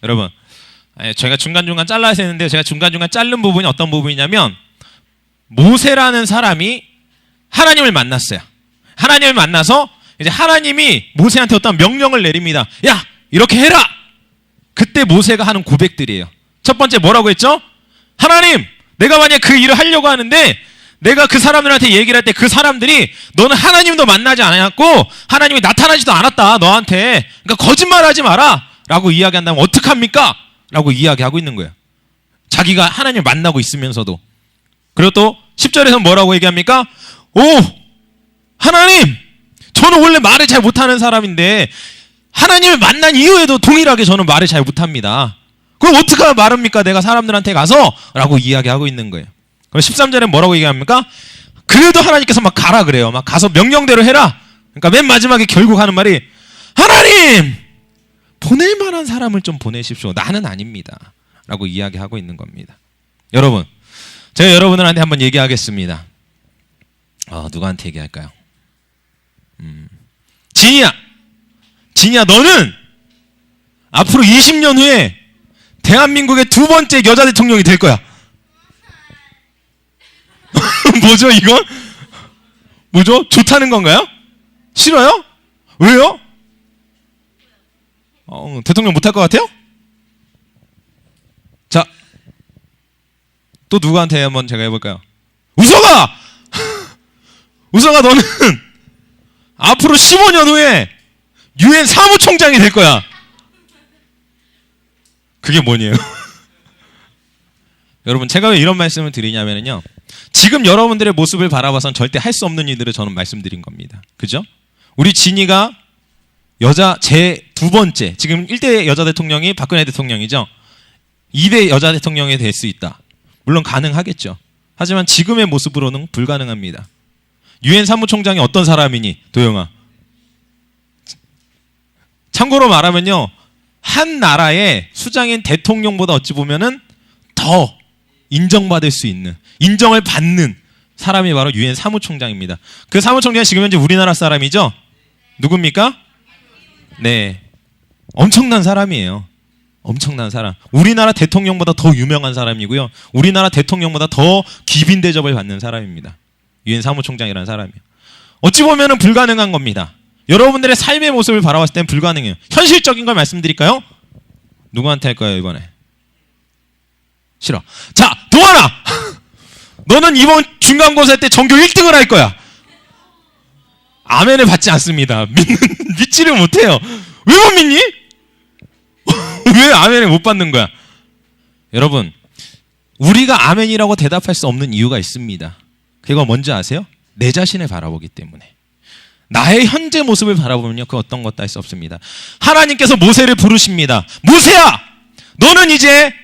여러분, 저희가 중간중간 잘라야 되는데 제가 중간중간 자른 부분이 어떤 부분이냐면 모세라는 사람이 하나님을 만났어요. 하나님을 만나서 이제 하나님이 모세한테 어떤 명령을 내립니다. 야, 이렇게 해라. 그때 모세가 하는 고백들이에요. 첫 번째 뭐라고 했죠? 하나님, 내가 만약 그 일을 하려고 하는데 내가 그 사람들한테 얘기를 할 때 그 사람들이 너는 하나님도 만나지 않았고 하나님이 나타나지도 않았다 너한테, 그러니까 거짓말하지 마라 라고 이야기한다면 어떡합니까? 라고 이야기하고 있는 거예요. 자기가 하나님을 만나고 있으면서도. 그리고 또 10절에서 뭐라고 얘기합니까? 오, 하나님, 저는 원래 말을 잘 못하는 사람인데 하나님을 만난 이후에도 동일하게 저는 말을 잘 못합니다. 그럼 어떻게 말합니까? 내가 사람들한테 가서 라고 이야기하고 있는 거예요. 그럼 13절에 뭐라고 얘기합니까? 그래도 하나님께서 막 가라 그래요. 막 가서 명령대로 해라. 그러니까 맨 마지막에 결국 하는 말이 하나님, 보낼 만한 사람을 좀 보내십시오. 나는 아닙니다. 라고 이야기하고 있는 겁니다. 여러분, 제가 여러분들한테 한번 얘기하겠습니다. 누구한테 얘기할까요? 진이야, 너는 앞으로 20년 후에 대한민국의 두 번째 여자 대통령이 될 거야. 뭐죠, 이건? 뭐죠? 좋다는 건가요? 싫어요? 왜요? 대통령 못할 것 같아요? 자, 또 누구한테 한번 제가 해볼까요? 우성아! 우성아, 너는 앞으로 15년 후에 UN 사무총장이 될 거야. 그게 뭐니에요? 여러분, 제가 왜 이런 말씀을 드리냐면요, 지금 여러분들의 모습을 바라봐선 절대 할 수 없는 일들을 저는 말씀드린 겁니다. 그죠? 우리 진이가 제 두 번째, 지금 1대 여자 대통령이 박근혜 대통령이죠. 2대 여자 대통령이 될 수 있다. 물론 가능하겠죠. 하지만 지금의 모습으로는 불가능합니다. UN 사무총장이 어떤 사람이니, 도영아? 참고로 말하면요, 한 나라의 수장인 대통령보다 어찌 보면은 더 인정받을 수 있는, 인정을 받는 사람이 바로 UN 사무총장입니다. 그 사무총장이 지금 현재 우리나라 사람이죠? 누굽니까? 네. 엄청난 사람이에요. 엄청난 사람. 우리나라 대통령보다 더 유명한 사람이고요. 우리나라 대통령보다 더 귀빈 대접을 받는 사람입니다. UN 사무총장이라는 사람이요. 어찌 보면은 불가능한 겁니다. 여러분들의 삶의 모습을 바라봤을 땐 불가능해요. 현실적인 걸 말씀드릴까요? 누구한테 할까요, 이번에? 싫어. 자, 동환아! 너는 이번 중간고사 때 전교 1등을 할 거야. 아멘을 받지 않습니다. 믿지를 못해요. 왜 못 믿니? 왜 아멘을 못 받는 거야? 여러분, 우리가 아멘이라고 대답할 수 없는 이유가 있습니다. 그거 뭔지 아세요? 내 자신을 바라보기 때문에. 나의 현재 모습을 바라보면요, 그 어떤 것도 할 수 없습니다. 하나님께서 모세를 부르십니다. 모세야! 너는 이제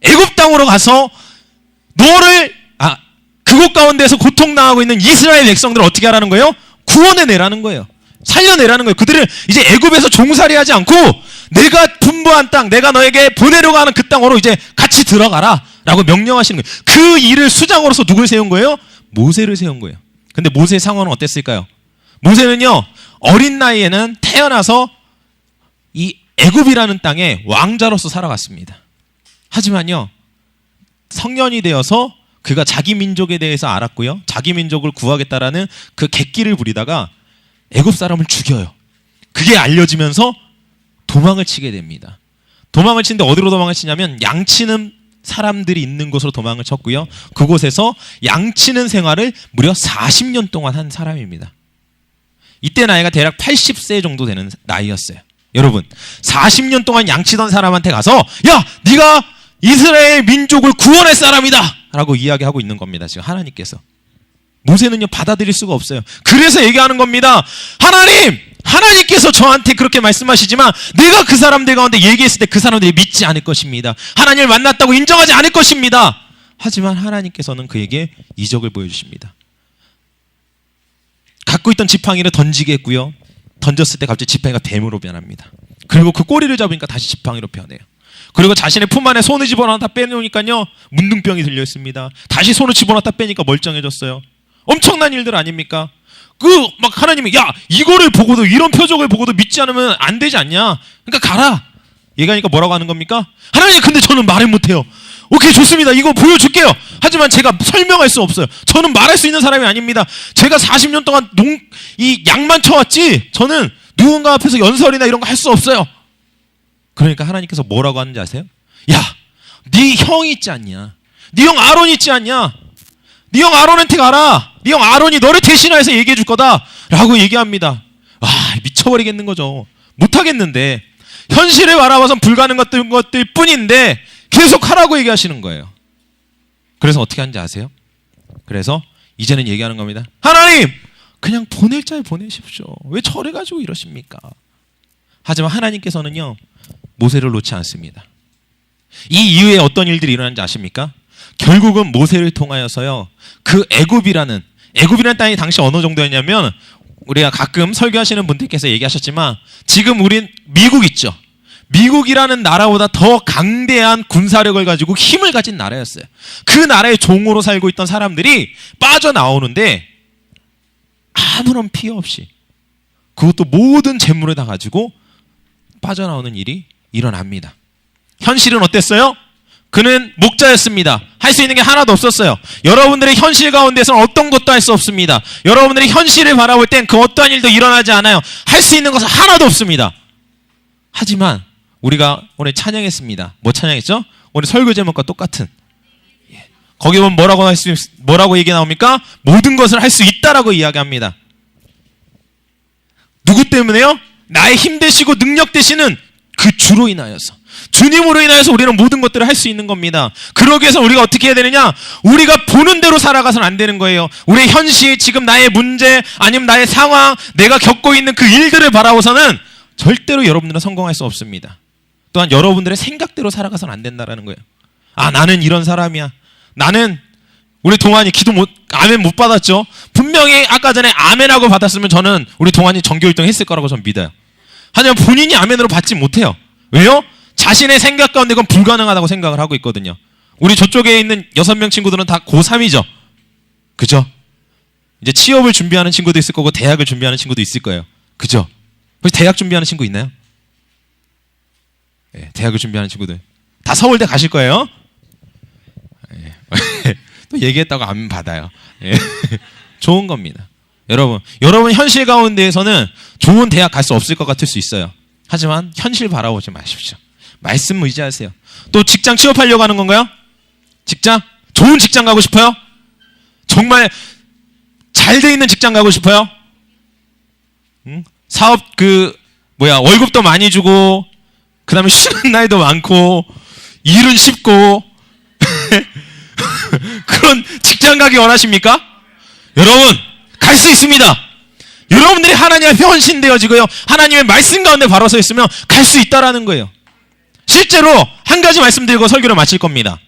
애굽 땅으로 가서 그곳 가운데서 고통당하고 있는 이스라엘 백성들을 어떻게 하라는 거예요? 구원해내라는 거예요. 살려내라는 거예요. 그들을 이제 애굽에서 종살이하지 않고 내가 분부한 땅, 내가 너에게 보내려고 하는 그 땅으로 이제 같이 들어가라 라고 명령하시는 거예요. 그 일을 수장으로서 누굴 세운 거예요? 모세를 세운 거예요. 근데 모세의 상황은 어땠을까요? 모세는요, 어린 나이에는 태어나서 이 애굽이라는 땅에 왕자로서 살아갔습니다. 하지만요, 성년이 되어서 그가 자기 민족에 대해서 알았고요, 자기 민족을 구하겠다라는 그 객기를 부리다가 애굽 사람을 죽여요. 그게 알려지면서 도망을 치게 됩니다. 도망을 치는데 어디로 도망을 치냐면 양치는 사람들이 있는 곳으로 도망을 쳤고요, 그곳에서 양치는 생활을 무려 40년 동안 한 사람입니다. 이때 나이가 대략 80세 정도 되는 나이였어요. 여러분, 40년 동안 양치던 사람한테 가서 야, 네가 이스라엘 민족을 구원할 사람이다 라고 이야기하고 있는 겁니다. 지금 하나님께서. 모세는요, 받아들일 수가 없어요. 그래서 얘기하는 겁니다. 하나님께서 저한테 그렇게 말씀하시지만 내가 그 사람들 가운데 얘기했을 때 그 사람들이 믿지 않을 것입니다. 하나님을 만났다고 인정하지 않을 것입니다. 하지만 하나님께서는 그에게 이적을 보여주십니다. 갖고 있던 지팡이를 던지게 했고요, 던졌을 때 갑자기 지팡이가 뱀으로 변합니다. 그리고 그 꼬리를 잡으니까 다시 지팡이로 변해요. 그리고 자신의 품 안에 손을 집어넣었다 빼놓으니까요, 문둥병이 들려 있습니다. 다시 손을 집어넣었다 빼니까 멀쩡해졌어요. 엄청난 일들 아닙니까? 막 하나님이 야, 이거를 보고도, 이런 표적을 보고도 믿지 않으면 안 되지 않냐? 그러니까 가라 얘기하니까 뭐라고 하는 겁니까? 하나님, 근데 저는 말을 못해요. 오케이, 좋습니다. 이거 보여줄게요. 하지만 제가 설명할 수 없어요. 저는 말할 수 있는 사람이 아닙니다. 제가 40년 동안 이 양만 쳐왔지 저는 누군가 앞에서 연설이나 이런 거 할 수 없어요. 그러니까 하나님께서 뭐라고 하는지 아세요? 야, 네 형 있지 않냐? 네 형 아론 있지 않냐? 네 형 아론한테 가라. 네 형 아론이 너를 대신해서 얘기해 줄 거다 라고 얘기합니다. 와, 미쳐버리겠는 거죠. 못하겠는데 현실을 바라봐선 불가능한 것들 뿐인데 계속 하라고 얘기하시는 거예요. 그래서 어떻게 하는지 아세요? 그래서 이제는 얘기하는 겁니다. 하나님, 그냥 보낼 자에 보내십시오. 왜 저를 가지고 이러십니까? 하지만 하나님께서는요, 모세를 놓지 않습니다. 이 이후에 어떤 일들이 일어나는지 아십니까? 결국은 모세를 통하여서요, 그 애굽이라는 땅이 당시 어느 정도였냐면, 우리가 가끔 설교하시는 분들께서 얘기하셨지만 지금 우린 미국 있죠. 미국이라는 나라보다 더 강대한 군사력을 가지고 힘을 가진 나라였어요. 그 나라의 종으로 살고 있던 사람들이 빠져나오는데 아무런 피해 없이, 그것도 모든 재물을 다 가지고 빠져나오는 일이 일어납니다. 현실은 어땠어요? 그는 목자였습니다. 할 수 있는 게 하나도 없었어요. 여러분들의 현실 가운데서는 어떤 것도 할 수 없습니다. 여러분들의 현실을 바라볼 땐 그 어떠한 일도 일어나지 않아요. 할 수 있는 것은 하나도 없습니다. 하지만 우리가 오늘 찬양했습니다. 뭐 찬양했죠? 오늘 설교 제목과 똑같은. 거기 보면 뭐라고 얘기 나옵니까? 모든 것을 할 수 있다라고 이야기합니다. 누구 때문에요? 나의 힘 되시고 능력 되시는 그 주로 인하여서, 주님으로 인하여서 우리는 모든 것들을 할 수 있는 겁니다. 그러기 위해서 우리가 어떻게 해야 되느냐? 우리가 보는 대로 살아가서는 안 되는 거예요. 우리의 현실, 지금 나의 문제, 아니면 나의 상황, 내가 겪고 있는 그 일들을 바라보서는 절대로 여러분들은 성공할 수 없습니다. 또한 여러분들의 생각대로 살아가서는 안 된다라는 거예요. 아, 나는 이런 사람이야. 나는, 우리 동환이 아멘 못 받았죠? 분명히 아까 전에 아멘하고 받았으면 저는 우리 동환이 전교 1등 했을 거라고 저는 믿어요. 하지만 본인이 아멘으로 받지 못해요. 왜요? 자신의 생각 가운데 그건 불가능하다고 생각을 하고 있거든요. 우리 저쪽에 있는 6명 친구들은 다 고3이죠. 그죠? 이제 취업을 준비하는 친구도 있을 거고 대학을 준비하는 친구도 있을 거예요. 그죠? 혹시 대학 준비하는 친구 있나요? 네, 대학을 준비하는 친구들 다 서울대 가실 거예요. 네. 또 얘기했다고 안 받아요. 네. 좋은 겁니다. 여러분 현실 가운데에서는 좋은 대학 갈 수 없을 것 같을 수 있어요. 하지만 현실 바라보지 마십시오. 말씀 의지하세요. 또 직장 취업하려고 하는 건가요? 직장? 좋은 직장 가고 싶어요? 정말 잘 돼 있는 직장 가고 싶어요? 응? 사업 월급도 많이 주고, 그 다음에 쉬는 날도 많고, 일은 쉽고, 그런 직장 가기 원하십니까? 여러분, 갈 수 있습니다. 여러분들이 하나님 앞에 헌신되어지고요, 하나님의 말씀 가운데 바로 서 있으면 갈 수 있다라는 거예요. 실제로 한 가지 말씀드리고 설교를 마칠 겁니다.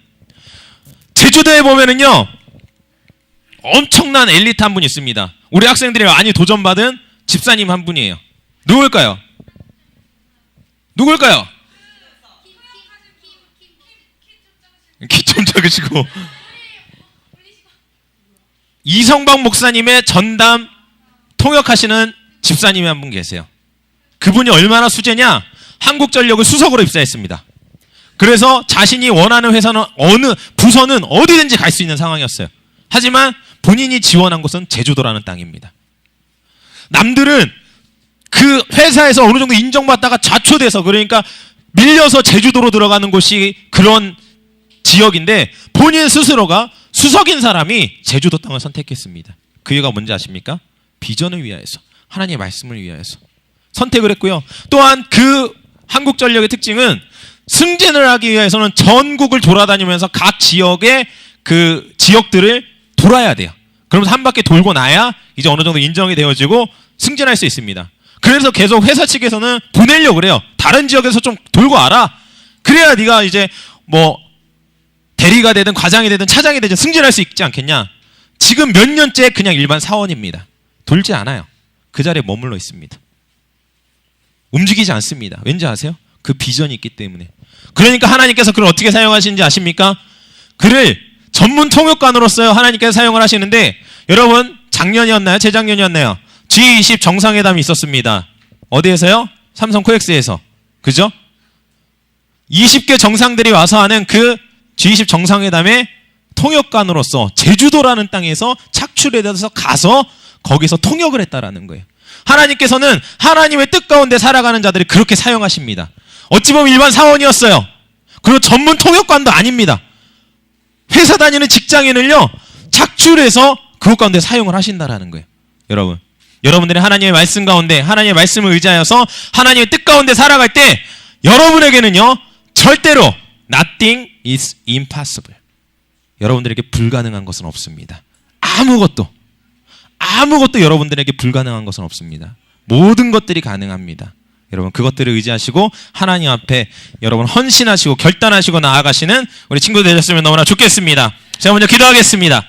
제주도에 보면은요, 엄청난 엘리트 한 분 있습니다. 우리 학생들이 많이 도전받은 집사님 한 분이에요. 누굴까요? 키 좀 작으시고 이성박 목사님의 전담 통역하시는 집사님이 한 분 계세요. 그분이 얼마나 수제냐? 한국전력을 수석으로 입사했습니다. 그래서 자신이 원하는 회사는 부서는 어디든지 갈 수 있는 상황이었어요. 하지만 본인이 지원한 곳은 제주도라는 땅입니다. 남들은 그 회사에서 어느 정도 인정받다가 좌초돼서, 그러니까 밀려서 제주도로 들어가는 곳이 그런 지역인데, 본인 스스로가 수석인 사람이 제주도 땅을 선택했습니다. 그 이유가 뭔지 아십니까? 비전을 위하여서, 하나님의 말씀을 위하여서 선택을 했고요. 또한 그 한국전력의 특징은 승진을 하기 위해서는 전국을 돌아다니면서 각 지역의 그 지역들을 돌아야 돼요. 그러면서 한 바퀴 돌고 나야 이제 어느 정도 인정이 되어지고 승진할 수 있습니다. 그래서 계속 회사 측에서는 보내려고 그래요. 다른 지역에서 좀 돌고 와라. 그래야 네가 이제 뭐 대리가 되든 과장이 되든 차장이 되든 승진할 수 있지 않겠냐. 지금 몇 년째 그냥 일반 사원입니다. 돌지 않아요. 그 자리에 머물러 있습니다. 움직이지 않습니다. 왠지 아세요? 그 비전이 있기 때문에. 그러니까 하나님께서 그를 어떻게 사용하시는지 아십니까? 그를 전문 통역관으로서 하나님께서 사용을 하시는데, 여러분 작년이었나요? 재작년이었나요? G20 정상회담이 있었습니다. 어디에서요? 삼성 코엑스에서. 그죠? 20개 정상들이 와서 하는 그 G20 정상회담의 통역관으로서 제주도라는 땅에서 착출해서 가서 거기서 통역을 했다라는 거예요. 하나님께서는 하나님의 뜻 가운데 살아가는 자들이 그렇게 사용하십니다. 어찌 보면 일반 사원이었어요. 그리고 전문 통역관도 아닙니다. 회사 다니는 직장인을요, 착출해서 그것 가운데 사용을 하신다라는 거예요. 여러분들이 하나님의 말씀 가운데 하나님의 말씀을 의지하여서 하나님의 뜻 가운데 살아갈 때 여러분에게는요, 절대로 nothing is impossible. 여러분들에게 불가능한 것은 없습니다. 아무것도 여러분들에게 불가능한 것은 없습니다. 모든 것들이 가능합니다. 여러분, 그것들을 의지하시고 하나님 앞에 여러분 헌신하시고 결단하시고 나아가시는 우리 친구들 되셨으면 너무나 좋겠습니다. 제가 먼저 기도하겠습니다.